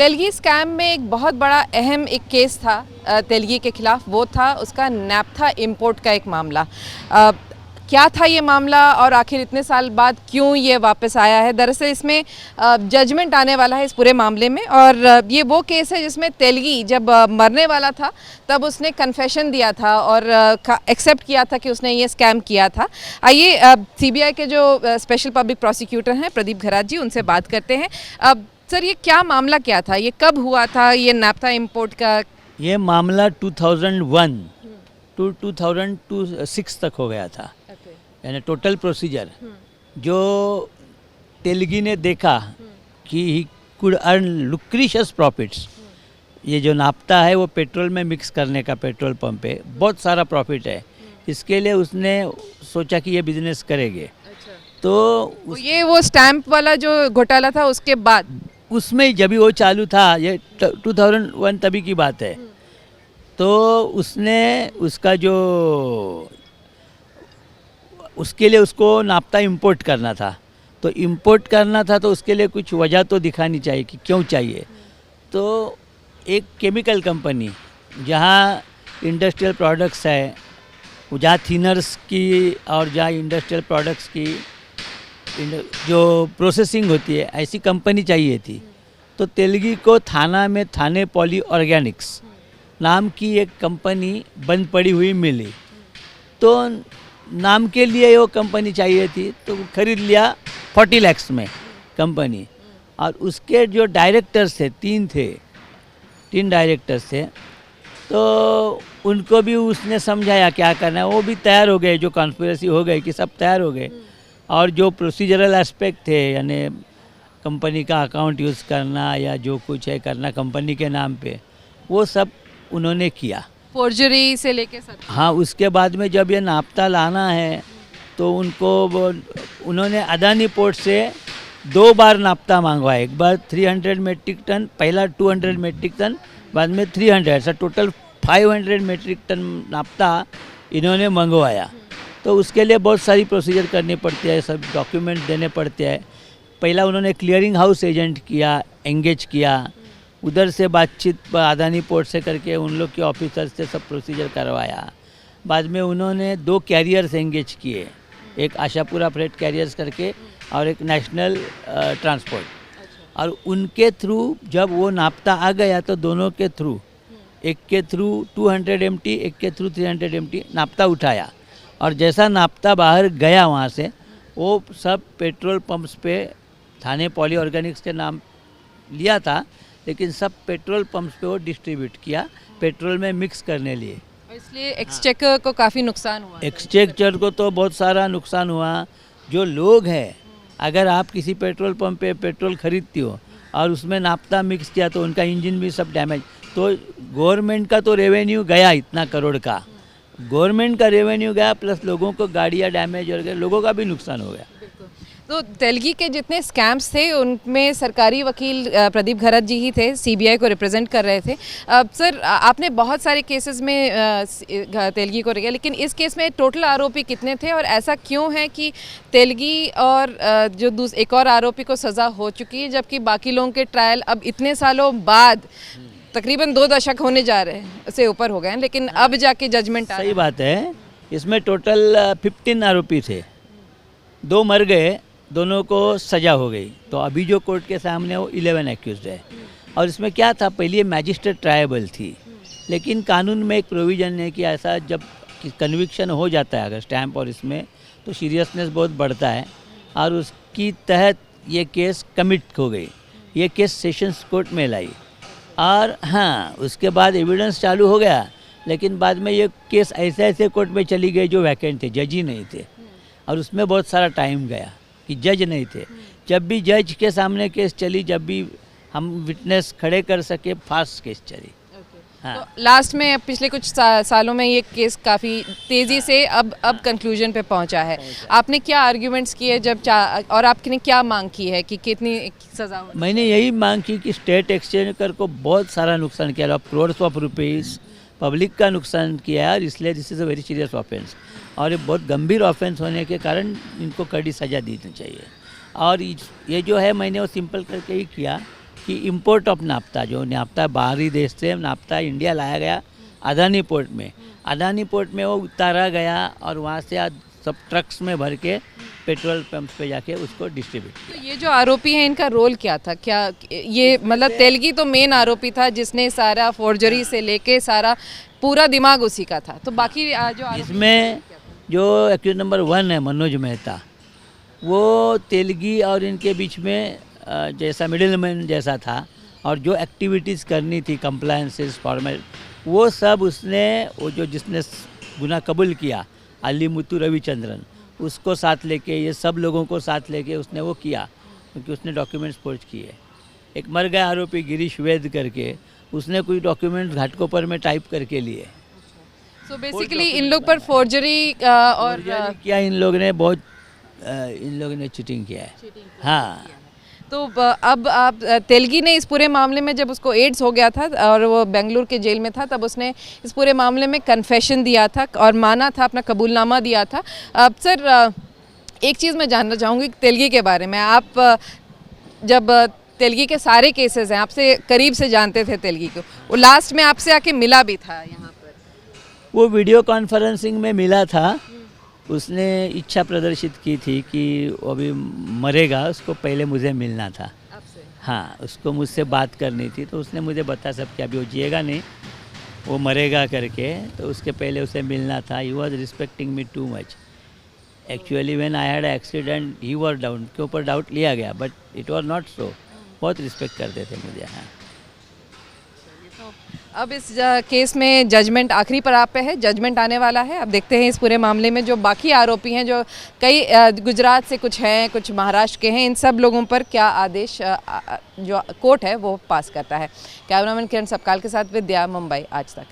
Telgi scam में एक बहुत बड़ा अहम एक केस था तेलगी के खिलाफ, वो था उसका नैप्था इंपोर्ट का एक मामला। क्या था ये मामला और आखिर इतने साल बाद क्यों ये वापस आया है? दरअसल इसमें जजमेंट आने वाला है इस पूरे मामले में, और ये वो केस है जिसमें तेलगी जब मरने वाला था तब उसने कन्फेशन दिया था और एक्सेप्ट किया था कि उसने ये स्कैम किया था। आइए सीबीआई के जो स्पेशल पब्लिक प्रोसिक्यूटर हैं प्रदीप घरात जी, उनसे बात करते हैं। सर, ये क्या मामला क्या था? ये कब हुआ था ये नैप्था इंपोर्ट का? ये मामला 2001 टू 2006 तक हो गया था। यानी टोटल प्रोसीजर जो तेलगी ने देखा कि ही कुड अर्न लुक्रिशियस प्रॉफिट्स। ये जो नाप्ता है वो पेट्रोल में मिक्स करने का, पेट्रोल पंप पे बहुत सारा प्रॉफिट है। इसके लिए उसने सोचा कि ये बिजनेस करेंगे। तो ये वो स्टैंप वाला जो घोटाला था उसके बाद उसमें जब भी वो चालू था, ये 2001 तभी की बात है। तो उसने उसका जो उसके लिए उसको नाप्ता इंपोर्ट करना था। तो इंपोर्ट करना था तो उसके लिए कुछ वजह तो दिखानी चाहिए कि क्यों चाहिए। तो एक केमिकल कंपनी जहाँ इंडस्ट्रियल प्रोडक्ट्स है, जहाँ थिनर्स की और जहाँ इंडस्ट्रियल प्रोडक्ट्स की जो प्रोसेसिंग होती है, ऐसी कंपनी चाहिए थी। तो तेलगी को थाना में थाने पॉली ऑर्गेनिक्स नाम की एक कंपनी बंद पड़ी हुई मिली। तो नाम के लिए वो कंपनी चाहिए थी, तो खरीद लिया 40 लाख में कंपनी। और उसके जो डायरेक्टर्स थे, तीन डायरेक्टर्स थे। तो उनको भी उसने समझाया क्या करना है, वो भी तैयार हो गए। जो कॉन्स्पिरेसी हो गई कि सब तैयार हो गए। और जो प्रोसीजरल एस्पेक्ट थे, यानी कंपनी का अकाउंट यूज़ करना या जो कुछ है करना कंपनी के नाम पे, वो सब उन्होंने किया। फोर्जरी से लेके सब। हाँ, उसके बाद में जब ये नाप्ता लाना है तो उन्होंने अदानी पोर्ट से 2 बार नाप्ता मांगवाया। एक बार 300 मेट्रिक टन, पहला 200 मेट्रिक टन, बाद में 300, ऐसा टोटल 500 मेट्रिक टन नाप्ता इन्होंने मंगवाया। तो उसके लिए बहुत सारी प्रोसीजर करनी पड़ती है, सब डॉक्यूमेंट देने पड़ते हैं। पहला उन्होंने क्लियरिंग हाउस एजेंट किया, एंगेज किया, उधर से बातचीत अदानी पोर्ट से करके उन लोग के ऑफिसर से सब प्रोसीजर करवाया। बाद में उन्होंने 2 कैरियर्स एंगेज किए, एक आशापुरा फ्रेट कैरियर्स करके और एक नेशनल ट्रांसपोर्ट। और उनके थ्रू जब वो नाप्ता आ गया तो दोनों के थ्रू, एक के थ्रू 200 MT, एक के थ्रू 300 MT नाप्ता उठाया। और जैसा नाप्ता बाहर गया वहाँ से, वो सब पेट्रोल पंप्स पे थाने पॉली ऑर्गेनिक्स के नाम लिया था, लेकिन सब पेट्रोल पंप्स पे वो डिस्ट्रीब्यूट किया पेट्रोल में मिक्स करने लिए। इसलिए एक्सचेकर को काफ़ी नुकसान हुआ। एक्सचेकर को तो बहुत सारा नुकसान हुआ। जो लोग हैं, अगर आप किसी पेट्रोल पंप पे पेट्रोल खरीदती हो और उसमें नाप्ता मिक्स किया तो उनका इंजन भी सब डैमेज। तो गवर्नमेंट का तो रेवेन्यू गया इतना करोड़ का, गवर्नमेंट का रेवेन्यू गया, प्लस लोगों को गाड़ियाँ डैमेज हो गए, लोगों का भी नुकसान हो गया। तो तेलगी के जितने स्कैम्स थे उनमें सरकारी वकील प्रदीप घरात जी ही थे, सीबीआई को रिप्रेजेंट कर रहे थे। सर, आपने बहुत सारे केसेस में तेलगी को रखा, लेकिन इस केस में टोटल आरोपी कितने थे और ऐसा क्यों है कि तेलगी और जो एक और आरोपी को सज़ा हो चुकी है, जबकि बाकी लोगों के ट्रायल अब इतने सालों बाद, तकरीबन 2 दशक होने जा रहे हैं, उससे ऊपर हो गए हैं, लेकिन अब जाके जजमेंट आ रहा है। सही बात है। इसमें टोटल 15 आरोपी थे, 2 मर गए, दोनों को सज़ा हो गई। तो अभी जो कोर्ट के सामने वो 11 एक्यूज्ड है। और इसमें क्या था, पहले ये मैजिस्ट्रेट ट्रायबल थी, लेकिन कानून में एक प्रोविज़न है कि ऐसा जब कन्विक्शन हो जाता है अगर स्टैंप और इसमें, तो सीरियसनेस बहुत बढ़ता है। और उसकी तहत ये केस कमिट हो गई। ये केस सेशंस कोर्ट में लाई और हाँ, उसके बाद एविडेंस चालू हो गया, लेकिन बाद में ये केस ऐसे कोर्ट में चली गई जो वैकेंट थे, जज ही नहीं थे। और उसमें बहुत सारा टाइम गया कि जज नहीं थे। जब भी जज के सामने केस चली, जब भी हम विटनेस खड़े कर सके, फास्ट केस चली। हाँ। तो लास्ट में पिछले कुछ सालों में ये केस काफ़ी तेज़ी से अब कंक्लूजन पे पहुंचा है। आपने क्या आर्ग्यूमेंट्स किए और आपने क्या मांग की है कि कितनी सज़ा हो? मैंने यही मांग की कि स्टेट एक्सचेंजर को बहुत सारा नुकसान किया, करोड़्स ऑफ रुपीज़ पब्लिक का नुकसान किया है। और इसलिए this is a very serious offence, और ये बहुत गंभीर ऑफेंस होने के कारण इनको कड़ी सज़ा देनी चाहिए। और ये जो है मैंने वो सिंपल करके ही किया कि इंपोर्ट ऑफ नाफ्ता, जो नाफ्ता बाहरी देश से नाफ्ता इंडिया लाया गया अदानी पोर्ट में, अदानी पोर्ट में वो उतारा गया और वहाँ से आज सब ट्रक्स में भर के पेट्रोल पंप पे जाके उसको डिस्ट्रीब्यूट किया। तो ये जो आरोपी हैं इनका रोल क्या था? क्या ये मतलब तेलगी तो मेन आरोपी था जिसने सारा फोर्जरी से लेके सारा पूरा दिमाग उसी का था, तो बाकी जो आरोपी इसमें जो एक्यूज नंबर 1 है मनोज मेहता, वो तेलगी और इनके बीच में जैसा मिडिलमैन जैसा था, और जो एक्टिविटीज़ करनी थी कंप्लायंसेस फॉर्मल, वो सब उसने, वो जो जिसने गुनाह कबूल किया अलीमुत्तु रविचंद्रन, उसको साथ लेके, ये सब लोगों को साथ लेके उसने वो किया, क्योंकि उसने डॉक्यूमेंट्स फोर्ज किए। एक मर गया आरोपी गिरीश वैद करके, उसने कोई डॉक्यूमेंट घाटकोपर में टाइप करके लिए। सो बेसिकली इन लोग पर फोर्जरी और क्या इन लोगों ने बहुत इन लोगों ने चीटिंग किया है। हाँ, तो अब आप तेलगी ने इस पूरे मामले में, जब उसको एड्स हो गया था और वो बेंगलुरु के जेल में था, तब उसने इस पूरे मामले में कन्फेशन दिया था और माना था, अपना कबूलनामा दिया था। अब सर एक चीज़ मैं जानना चाहूँगी तेलगी के बारे में। आप जब तेलगी के सारे केसेस हैं, आपसे करीब से जानते थे तेलगी को, वो लास्ट में आपसे आके मिला भी था यहाँ पर? वो वीडियो कॉन्फ्रेंसिंग में मिला था। उसने इच्छा प्रदर्शित की थी कि वो अभी मरेगा, उसको पहले मुझे मिलना था। आपसे? हाँ, उसको मुझसे बात करनी थी, तो उसने मुझे बताया सब कि अभी वो जिएगा नहीं, वो मरेगा करके, तो उसके पहले उसे मिलना था। He was respecting me too much. Actually when I had accident he was down, के ऊपर डाउट लिया गया, but it was not so. बहुत रिस्पेक्ट करते थे मुझे। हाँ, अब इस केस में जजमेंट आखिरी पड़ाव पे है, जजमेंट आने वाला है। अब देखते हैं इस पूरे मामले में जो बाकी आरोपी हैं, जो कई गुजरात से कुछ हैं, कुछ महाराष्ट्र के हैं, इन सब लोगों पर क्या आदेश जो कोर्ट है वो पास करता है। कैमरामैन किरण सबकाल के साथ विद्या, मुंबई आज तक।